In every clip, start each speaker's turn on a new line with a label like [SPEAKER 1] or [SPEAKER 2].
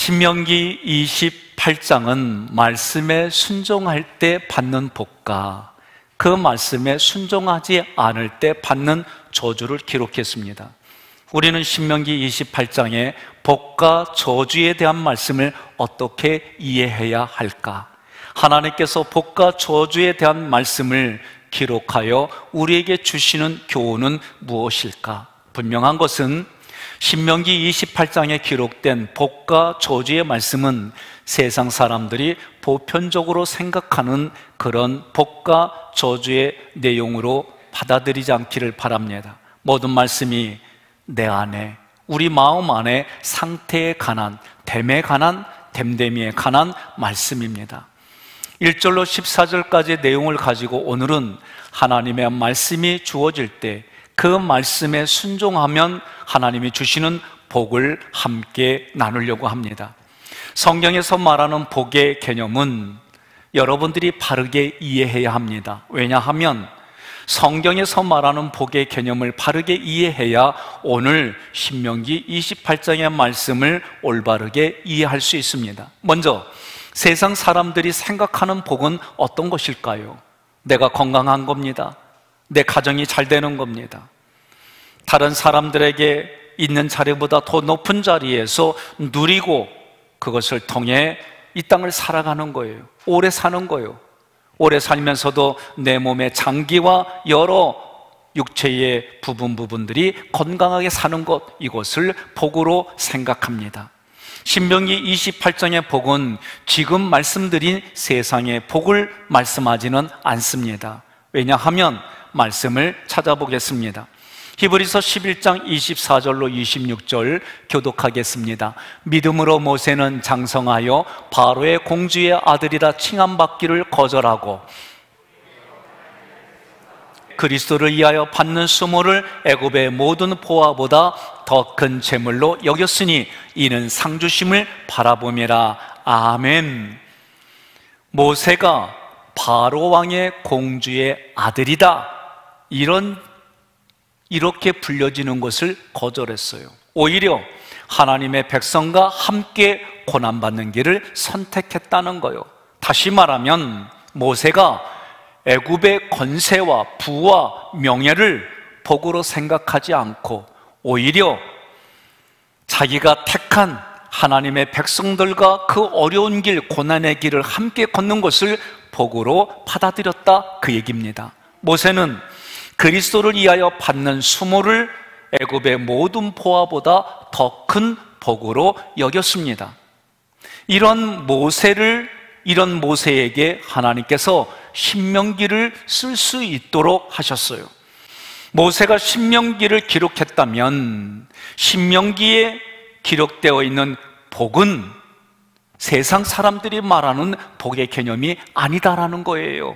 [SPEAKER 1] 신명기 28장은 말씀에 순종할 때 받는 복과 그 말씀에 순종하지 않을 때 받는 저주를 기록했습니다. 우리는 신명기 28장의 복과 저주에 대한 말씀을 어떻게 이해해야 할까? 하나님께서 복과 저주에 대한 말씀을 기록하여 우리에게 주시는 교훈은 무엇일까? 분명한 것은 신명기 28장에 기록된 복과 저주의 말씀은 세상 사람들이 보편적으로 생각하는 그런 복과 저주의 내용으로 받아들이지 않기를 바랍니다. 모든 말씀이 내 안에, 우리 마음 안에 상태에 관한, 됨에 관한, 됨됨이에 관한 말씀입니다. 1절로 14절까지의 내용을 가지고 오늘은 하나님의 말씀이 주어질 때 그 말씀에 순종하면 하나님이 주시는 복을 함께 나누려고 합니다. 성경에서 말하는 복의 개념은 여러분들이 바르게 이해해야 합니다. 왜냐하면 성경에서 말하는 복의 개념을 바르게 이해해야 오늘 신명기 28장의 말씀을 올바르게 이해할 수 있습니다. 먼저 세상 사람들이 생각하는 복은 어떤 것일까요? 내가 건강한 겁니다. 내 가정이 잘 되는 겁니다. 다른 사람들에게 있는 자리보다 더 높은 자리에서 누리고 그것을 통해 이 땅을 살아가는 거예요. 오래 사는 거예요. 오래 살면서도 내 몸의 장기와 여러 육체의 부분들이 건강하게 사는 것, 이것을 복으로 생각합니다. 신명기 28장의 복은 지금 말씀드린 세상의 복을 말씀하지는 않습니다. 왜냐하면 말씀을 찾아보겠습니다. 히브리서 11장 24절로 26절 교독하겠습니다. 믿음으로 모세는 장성하여 바로의 공주의 아들이라 칭함받기를 거절하고 그리스도를 위하여 받는 수모를 애굽의 모든 보화보다 더 큰 재물로 여겼으니 이는 상주심을 바라봄이라. 아멘. 모세가 바로 왕의 공주의 아들이다, 이렇게 불려지는 것을 거절했어요. 오히려 하나님의 백성과 함께 고난받는 길을 선택했다는 거예요. 다시 말하면 모세가 애굽의 권세와 부와 명예를 복으로 생각하지 않고 오히려 자기가 택한 하나님의 백성들과 그 어려운 길, 고난의 길을 함께 걷는 것을 복으로 받아들였다, 그 얘기입니다. 모세는 그리스도를 위하여 받는 수모를 애굽의 모든 보화보다 더 큰 복으로 여겼습니다. 이런 모세에게 하나님께서 신명기를 쓸 수 있도록 하셨어요. 모세가 신명기를 기록했다면 신명기에 기록되어 있는 복은 세상 사람들이 말하는 복의 개념이 아니다라는 거예요.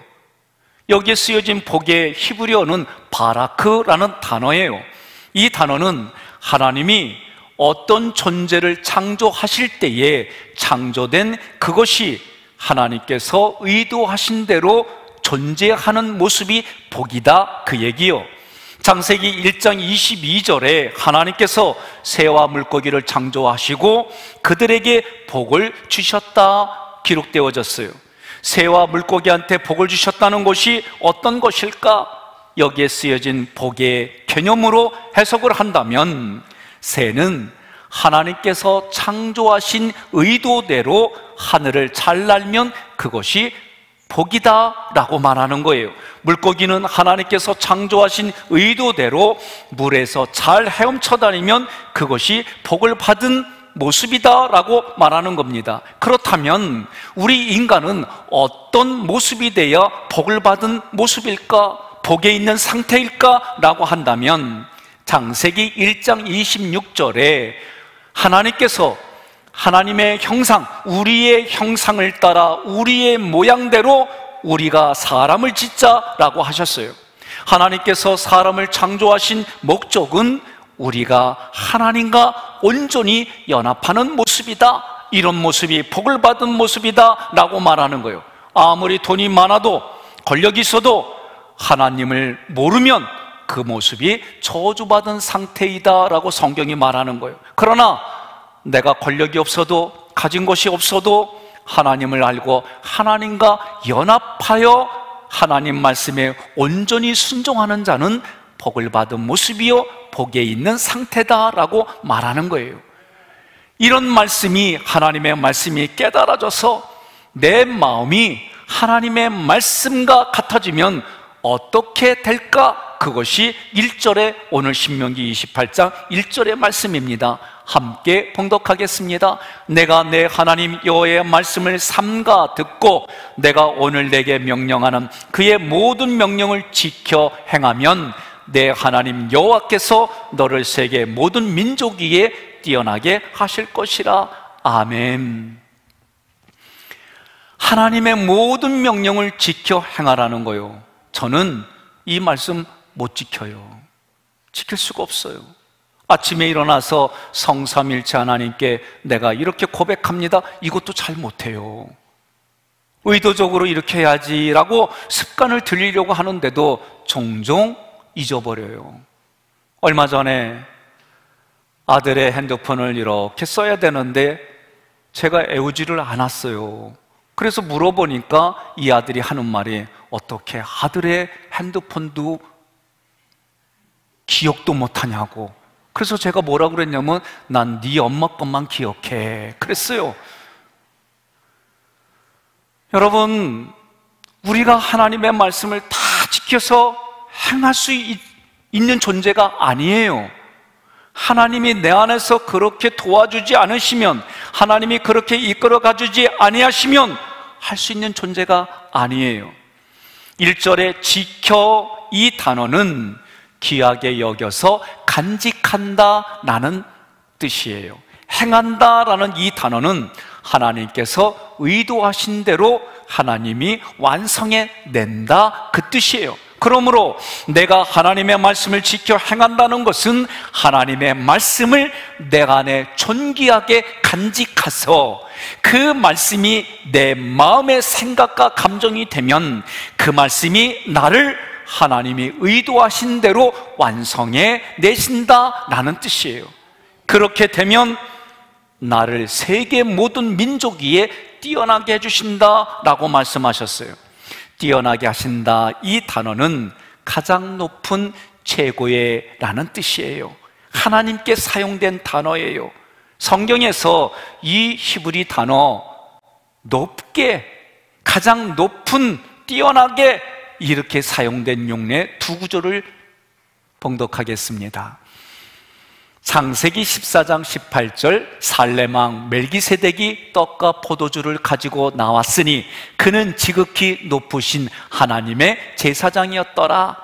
[SPEAKER 1] 여기에 쓰여진 복의 히브리어는 바라크라는 단어예요. 이 단어는 하나님이 어떤 존재를 창조하실 때에 창조된 그것이 하나님께서 의도하신 대로 존재하는 모습이 복이다, 그 얘기요. 창세기 1장 22절에 하나님께서 새와 물고기를 창조하시고 그들에게 복을 주셨다 기록되어졌어요. 새와 물고기한테 복을 주셨다는 것이 어떤 것일까? 여기에 쓰여진 복의 개념으로 해석을 한다면 새는 하나님께서 창조하신 의도대로 하늘을 잘 날면 그것이 복이다 라고 말하는 거예요. 물고기는 하나님께서 창조하신 의도대로 물에서 잘 헤엄쳐 다니면 그것이 복을 받은 모습이다 라고 말하는 겁니다. 그렇다면 우리 인간은 어떤 모습이 돼야 복을 받은 모습일까? 복에 있는 상태일까? 라고 한다면 창세기 1장 26절에 하나님께서 하나님의 형상, 우리의 형상을 따라 우리의 모양대로 우리가 사람을 짓자라고 하셨어요. 하나님께서 사람을 창조하신 목적은 우리가 하나님과 온전히 연합하는 모습이다, 이런 모습이 복을 받은 모습이다 라고 말하는 거예요. 아무리 돈이 많아도 권력이 있어도 하나님을 모르면 그 모습이 저주받은 상태이다 라고 성경이 말하는 거예요. 그러나 내가 권력이 없어도 가진 것이 없어도 하나님을 알고 하나님과 연합하여 하나님 말씀에 온전히 순종하는 자는 복을 받은 모습이요 복에 있는 상태다라고 말하는 거예요. 이런 말씀이, 하나님의 말씀이 깨달아져서 내 마음이 하나님의 말씀과 같아지면 어떻게 될까? 그것이 1절에, 오늘 신명기 28장 1절의 말씀입니다. 함께 봉독하겠습니다. 내가 내 하나님 여호와의 말씀을 삼가 듣고 내가 오늘 내게 명령하는 그의 모든 명령을 지켜 행하면 내 하나님 여호와께서 너를 세계 모든 민족 위에 뛰어나게 하실 것이라. 아멘. 하나님의 모든 명령을 지켜 행하라는 거요. 저는 이 말씀 못 지켜요. 지킬 수가 없어요. 아침에 일어나서 성삼일체 하나님께 내가 이렇게 고백합니다. 이것도 잘 못해요. 의도적으로 이렇게 해야지라고 습관을 들이려고 하는데도 종종 잊어버려요. 얼마 전에 아들의 핸드폰을 이렇게 써야 되는데 제가 애우지를 않았어요. 그래서 물어보니까 이 아들이 하는 말이, 어떻게 아들의 핸드폰도 기억도 못하냐고. 그래서 제가 뭐라고 그랬냐면, 난 네 엄마 것만 기억해 그랬어요. 여러분, 우리가 하나님의 말씀을 다 지켜서 행할 수 있는 존재가 아니에요. 하나님이 내 안에서 그렇게 도와주지 않으시면, 하나님이 그렇게 이끌어 가주지 아니하시면 할 수 있는 존재가 아니에요. 1절에 지켜, 이 단어는 귀하게 여겨서 간직한다 라는 뜻이에요. 행한다 라는 이 단어는 하나님께서 의도하신 대로 하나님이 완성해 낸다, 그 뜻이에요. 그러므로 내가 하나님의 말씀을 지켜 행한다는 것은 하나님의 말씀을 내 안에 존귀하게 간직해서 그 말씀이 내 마음의 생각과 감정이 되면 그 말씀이 나를 하나님이 의도하신 대로 완성해 내신다라는 뜻이에요. 그렇게 되면 나를 세계 모든 민족 위에 뛰어나게 해주신다라고 말씀하셨어요. 뛰어나게 하신다, 이 단어는 가장 높은 최고의 라는 뜻이에요. 하나님께 사용된 단어예요. 성경에서 이 히브리 단어 높게, 가장 높은, 뛰어나게 이렇게 사용된 용례 두 구절을 봉독하겠습니다. 창세기 14장 18절, 살렘왕 멜기세덱이 떡과 포도주를 가지고 나왔으니 그는 지극히 높으신 하나님의 제사장이었더라.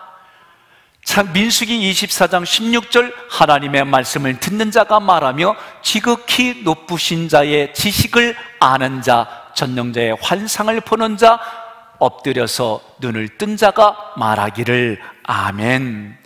[SPEAKER 1] 민수기 24장 16절, 하나님의 말씀을 듣는 자가 말하며 지극히 높으신 자의 지식을 아는 자, 전능자의 환상을 보는 자, 엎드려서 눈을 뜬 자가 말하기를 아멘.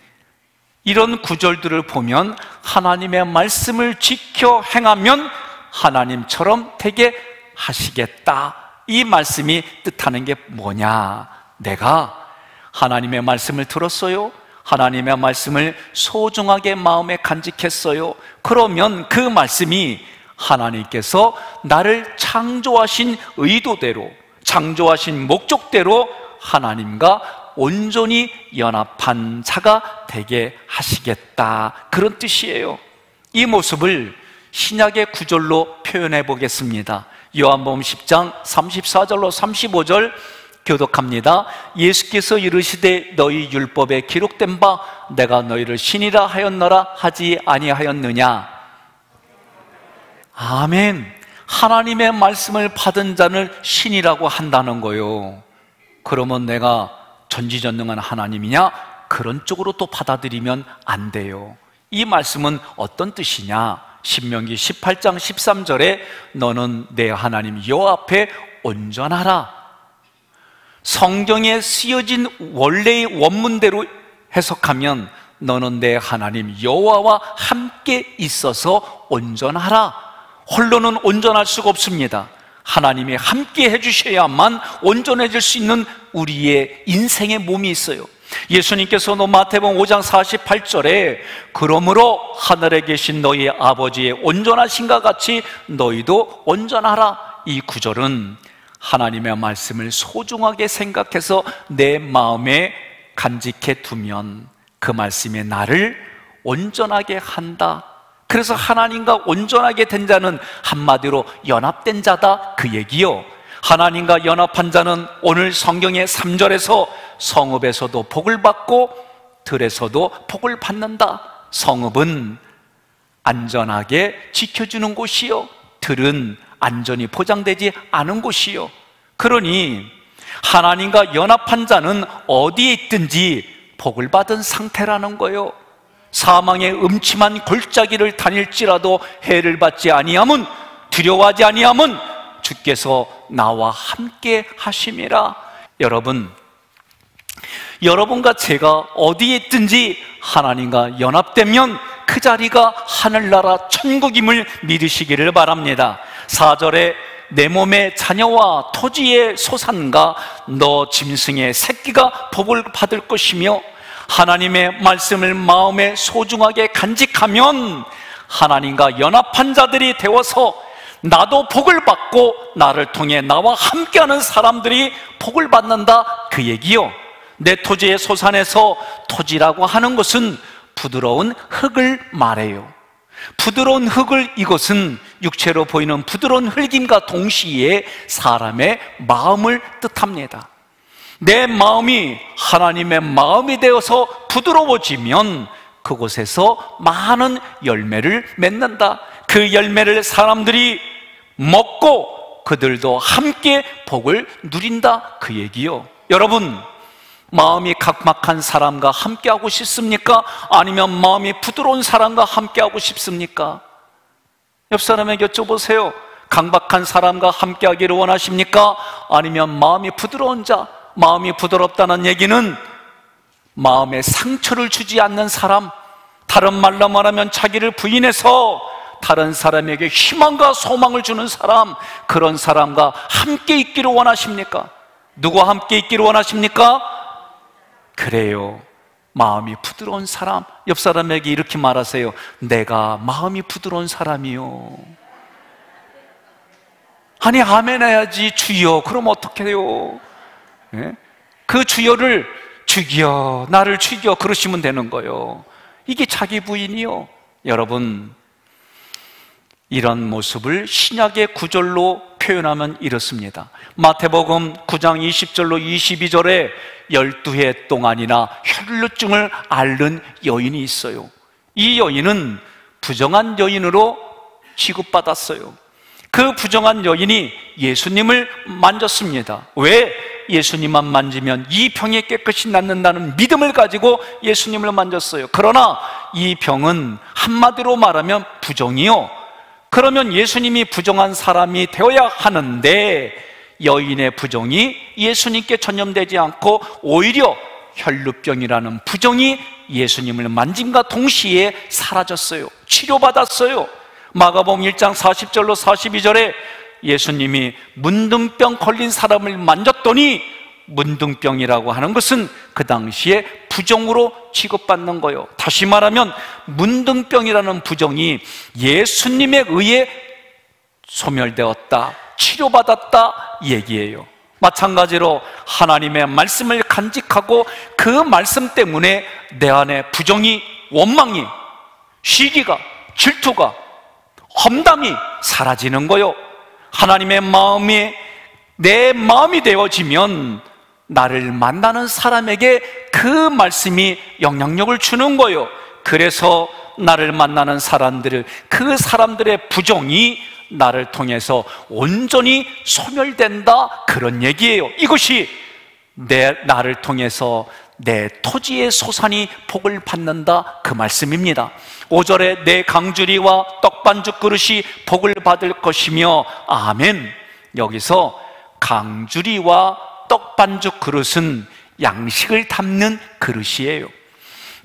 [SPEAKER 1] 이런 구절들을 보면 하나님의 말씀을 지켜 행하면 하나님처럼 되게 하시겠다, 이 말씀이 뜻하는 게 뭐냐? 내가 하나님의 말씀을 들었어요. 하나님의 말씀을 소중하게 마음에 간직했어요. 그러면 그 말씀이 하나님께서 나를 창조하신 의도대로, 창조하신 목적대로 하나님과 온전히 연합한 자가 되게 하시겠다, 그런 뜻이에요. 이 모습을 신약의 구절로 표현해 보겠습니다. 요한복음 10장 34절로 35절 교독합니다. 예수께서 이르시되 너희 율법에 기록된 바 내가 너희를 신이라 하였노라 하지 아니하였느냐. 아멘. 하나님의 말씀을 받은 자를 신이라고 한다는 거요. 그러면 내가 전지전능한 하나님이냐? 그런 쪽으로 또 받아들이면 안 돼요. 이 말씀은 어떤 뜻이냐? 신명기 18장 13절에 너는 내 하나님 여호와 앞에 온전하라. 성경에 쓰여진 원래의 원문대로 해석하면 너는 내 하나님 여호와와 함께 있어서 온전하라. 홀로는 온전할 수가 없습니다. 하나님이 함께 해주셔야만 온전해질 수 있는 우리의 인생의 몸이 있어요. 예수님께서도 마태복음 5장 48절에 그러므로 하늘에 계신 너희 아버지의 온전하신가 같이 너희도 온전하라, 이 구절은 하나님의 말씀을 소중하게 생각해서 내 마음에 간직해 두면 그 말씀이 나를 온전하게 한다. 그래서 하나님과 온전하게 된 자는 한마디로 연합된 자다, 그 얘기요. 하나님과 연합한 자는 오늘 성경의 3절에서 성읍에서도 복을 받고 들에서도 복을 받는다. 성읍은 안전하게 지켜주는 곳이요, 들은 안전이 보장되지 않은 곳이요. 그러니 하나님과 연합한 자는 어디에 있든지 복을 받은 상태라는 거예요. 사망의 음침한 골짜기를 다닐지라도 해를 받지 아니함은, 두려워하지 아니함은 주께서 나와 함께 하심이라. 여러분과 제가 어디에 있든지 하나님과 연합되면 그 자리가 하늘나라 천국임을 믿으시기를 바랍니다. 4절에 내 몸의 자녀와 토지의 소산과 너 짐승의 새끼가 복을 받을 것이며, 하나님의 말씀을 마음에 소중하게 간직하면 하나님과 연합한 자들이 되어서 나도 복을 받고 나를 통해 나와 함께하는 사람들이 복을 받는다, 그 얘기요. 내 토지의 소산에서, 토지라고 하는 것은 부드러운 흙을 말해요. 부드러운 흙을, 이것은 육체로 보이는 부드러운 흙임과 동시에 사람의 마음을 뜻합니다. 내 마음이 하나님의 마음이 되어서 부드러워지면 그곳에서 많은 열매를 맺는다. 그 열매를 사람들이 먹고 그들도 함께 복을 누린다, 그 얘기요. 여러분, 마음이 각막한 사람과 함께하고 싶습니까? 아니면 마음이 부드러운 사람과 함께하고 싶습니까? 옆 사람에게 여쭤보세요. 각박한 사람과 함께하기를 원하십니까? 아니면 마음이 부드러운 자? 마음이 부드럽다는 얘기는 마음에 상처를 주지 않는 사람, 다른 말로 말하면 자기를 부인해서 다른 사람에게 희망과 소망을 주는 사람, 그런 사람과 함께 있기를 원하십니까? 누구와 함께 있기를 원하십니까? 그래요, 마음이 부드러운 사람. 옆 사람에게 이렇게 말하세요. 내가 마음이 부드러운 사람이요. 아니, 아멘 해야지. 주여, 그럼 어떻게 해요? 네? 그 주여를 죽여, 나를 죽여, 그러시면 되는 거예요. 이게 자기 부인이요. 여러분, 이런 모습을 신약의 구절로 표현하면 이렇습니다. 마태복음 9장 20절로 22절에 12해 동안이나 혈루증을 앓는 여인이 있어요. 이 여인은 부정한 여인으로 취급받았어요. 그 부정한 여인이 예수님을 만졌습니다. 왜? 예수님만 만지면 이 병이 깨끗이 낫는다는 믿음을 가지고 예수님을 만졌어요. 그러나 이 병은 한마디로 말하면 부정이요. 그러면 예수님이 부정한 사람이 되어야 하는데 여인의 부정이 예수님께 전염되지 않고 오히려 혈루병이라는 부정이 예수님을 만짐과 동시에 사라졌어요. 치료받았어요. 마가복음 1장 40절로 42절에 예수님이 문둥병 걸린 사람을 만졌더니, 문둥병이라고 하는 것은 그 당시에 부정으로 취급받는 거예요. 다시 말하면 문둥병이라는 부정이 예수님에 의해 소멸되었다, 치료받았다 얘기예요. 마찬가지로 하나님의 말씀을 간직하고 그 말씀 때문에 내 안에 부정이, 원망이, 시기가, 질투가, 험담이 사라지는 거요. 하나님의 마음이 내 마음이 되어지면 나를 만나는 사람에게 그 말씀이 영향력을 주는 거요. 그래서 나를 만나는 사람들을, 그 사람들의 부정이 나를 통해서 온전히 소멸된다, 그런 얘기예요. 이것이 나를 통해서 내 토지의 소산이 복을 받는다, 그 말씀입니다. 5절에 내 강주리와 떡반죽 그릇이 복을 받을 것이며, 아멘. 여기서 강주리와 떡반죽 그릇은 양식을 담는 그릇이에요.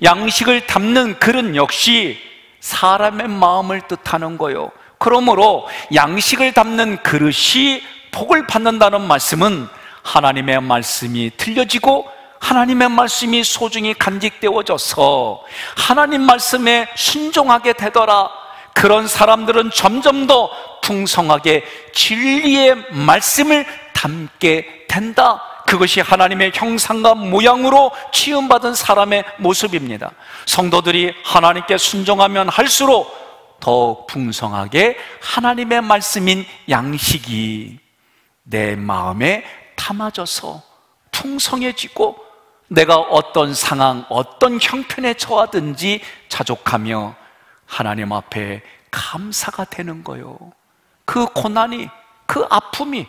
[SPEAKER 1] 양식을 담는 그릇 역시 사람의 마음을 뜻하는 거예요. 그러므로 양식을 담는 그릇이 복을 받는다는 말씀은 하나님의 말씀이 들려지고 하나님의 말씀이 소중히 간직되어져서 하나님 말씀에 순종하게 되더라. 그런 사람들은 점점 더 풍성하게 진리의 말씀을 담게 된다. 그것이 하나님의 형상과 모양으로 지음받은 사람의 모습입니다. 성도들이 하나님께 순종하면 할수록 더 풍성하게 하나님의 말씀인 양식이 내 마음에 담아져서 풍성해지고 내가 어떤 상황, 어떤 형편에 처하든지 자족하며 하나님 앞에 감사가 되는 거예요. 그 고난이, 그 아픔이,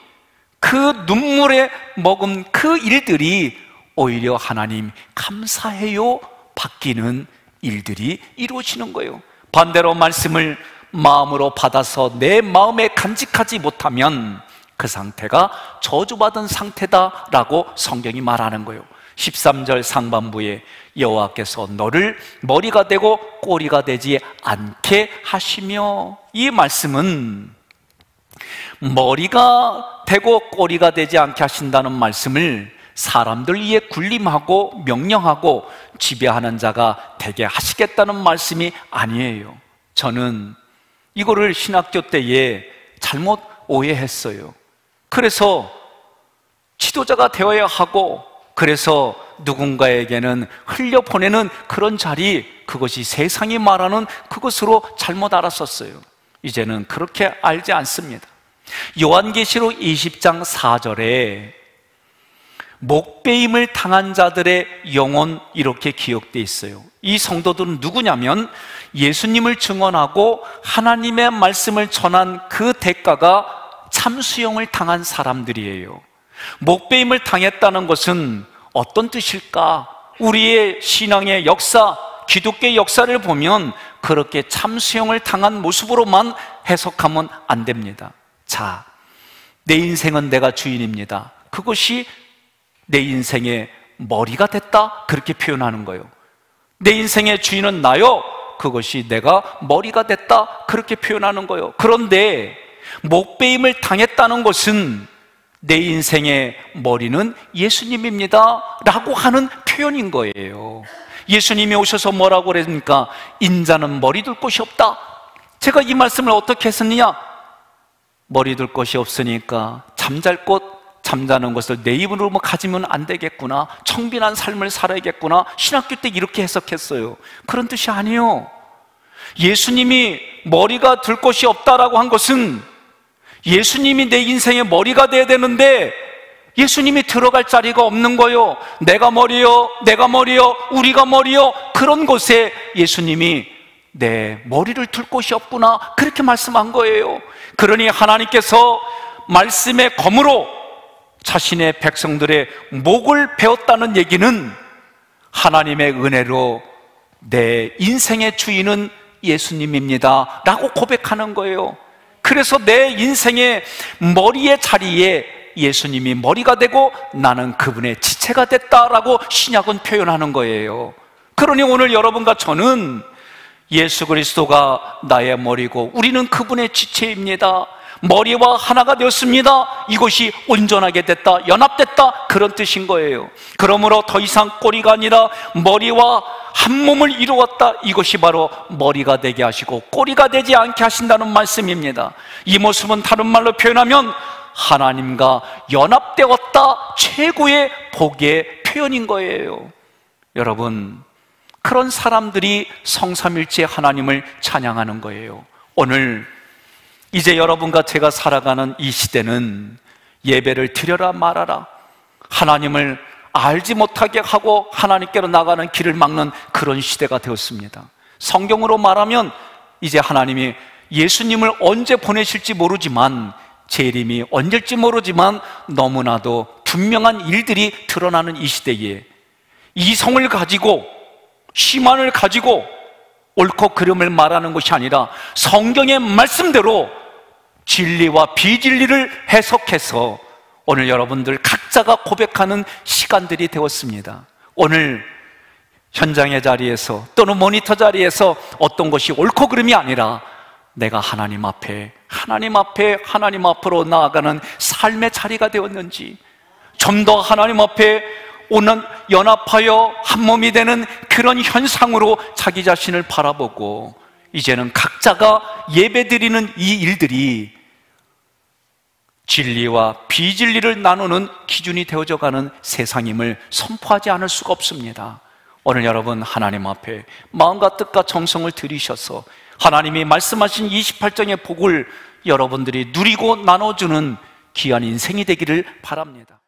[SPEAKER 1] 그 눈물에 머금 그 일들이 오히려 하나님 감사해요 바뀌는 일들이 이루어지는 거예요. 반대로 말씀을 마음으로 받아서 내 마음에 간직하지 못하면 그 상태가 저주받은 상태다라고 성경이 말하는 거예요. 13절 상반부에 여호와께서 너를 머리가 되고 꼬리가 되지 않게 하시며, 이 말씀은 머리가 되고 꼬리가 되지 않게 하신다는 말씀을 사람들 위에 군림하고 명령하고 지배하는 자가 되게 하시겠다는 말씀이 아니에요. 저는 이거를 신학교 때에 잘못 오해했어요. 그래서 지도자가 되어야 하고, 그래서 누군가에게는 흘려보내는 그런 자리, 그것이 세상이 말하는 그것으로 잘못 알았었어요. 이제는 그렇게 알지 않습니다. 요한계시록 20장 4절에 목베임을 당한 자들의 영혼, 이렇게 기록되어 있어요. 이 성도들은 누구냐면 예수님을 증언하고 하나님의 말씀을 전한 그 대가가 참수형을 당한 사람들이에요. 목베임을 당했다는 것은 어떤 뜻일까? 우리의 신앙의 역사, 기독교의 역사를 보면 그렇게 참수형을 당한 모습으로만 해석하면 안 됩니다. 자, 내 인생은 내가 주인입니다. 그것이 내 인생의 머리가 됐다, 그렇게 표현하는 거예요. 내 인생의 주인은 나요, 그것이 내가 머리가 됐다, 그렇게 표현하는 거예요. 그런데 목베임을 당했다는 것은 내 인생의 머리는 예수님입니다 라고 하는 표현인 거예요. 예수님이 오셔서 뭐라고 그랬습니까? 인자는 머리 둘 곳이 없다. 제가 이 말씀을 어떻게 했었느냐? 머리 둘 곳이 없으니까 잠잘 곳, 잠자는 것을 내 입으로 가지면 안 되겠구나, 청빈한 삶을 살아야겠구나, 신학교 때 이렇게 해석했어요. 그런 뜻이 아니에요. 예수님이 머리가 둘 곳이 없다라고 한 것은 예수님이 내 인생의 머리가 돼야 되는데 예수님이 들어갈 자리가 없는 거요. 내가 머리요, 내가 머리요, 우리가 머리요, 그런 곳에 예수님이 내 머리를 둘 곳이 없구나, 그렇게 말씀한 거예요. 그러니 하나님께서 말씀의 검으로 자신의 백성들의 목을 베었다는 얘기는 하나님의 은혜로 내 인생의 주인은 예수님입니다 라고 고백하는 거예요. 그래서 내 인생의 머리의 자리에 예수님이 머리가 되고 나는 그분의 지체가 됐다라고 신약은 표현하는 거예요. 그러니 오늘 여러분과 저는 예수 그리스도가 나의 머리고 우리는 그분의 지체입니다. 머리와 하나가 되었습니다. 이것이 온전하게 됐다, 연합됐다, 그런 뜻인 거예요. 그러므로 더 이상 꼬리가 아니라 머리와 한 몸을 이루었다, 이것이 바로 머리가 되게 하시고 꼬리가 되지 않게 하신다는 말씀입니다. 이 모습은 다른 말로 표현하면 하나님과 연합되었다, 최고의 복의 표현인 거예요. 여러분, 그런 사람들이 성삼일체 하나님을 찬양하는 거예요. 오늘 이제 여러분과 제가 살아가는 이 시대는 예배를 드려라 말아라, 하나님을 알지 못하게 하고 하나님께로 나가는 길을 막는 그런 시대가 되었습니다. 성경으로 말하면 이제 하나님이 예수님을 언제 보내실지 모르지만, 재림이 언제일지 모르지만 너무나도 분명한 일들이 드러나는 이 시대에 이성을 가지고 시만을 가지고 옳고 그름을 말하는 것이 아니라 성경의 말씀대로 진리와 비진리를 해석해서 오늘 여러분들 각자가 고백하는 시간들이 되었습니다. 오늘 현장의 자리에서 또는 모니터 자리에서 어떤 것이 옳고 그름이 아니라 내가 하나님 앞으로 나아가는 삶의 자리가 되었는지, 좀 더 하나님 앞에 연합하여 한 몸이 되는 그런 현상으로 자기 자신을 바라보고, 이제는 각자가 예배드리는 이 일들이 진리와 비진리를 나누는 기준이 되어져 가는 세상임을 선포하지 않을 수가 없습니다. 오늘 여러분, 하나님 앞에 마음과 뜻과 정성을 들이셔서 하나님이 말씀하신 28장의 복을 여러분들이 누리고 나눠주는 귀한 인생이 되기를 바랍니다.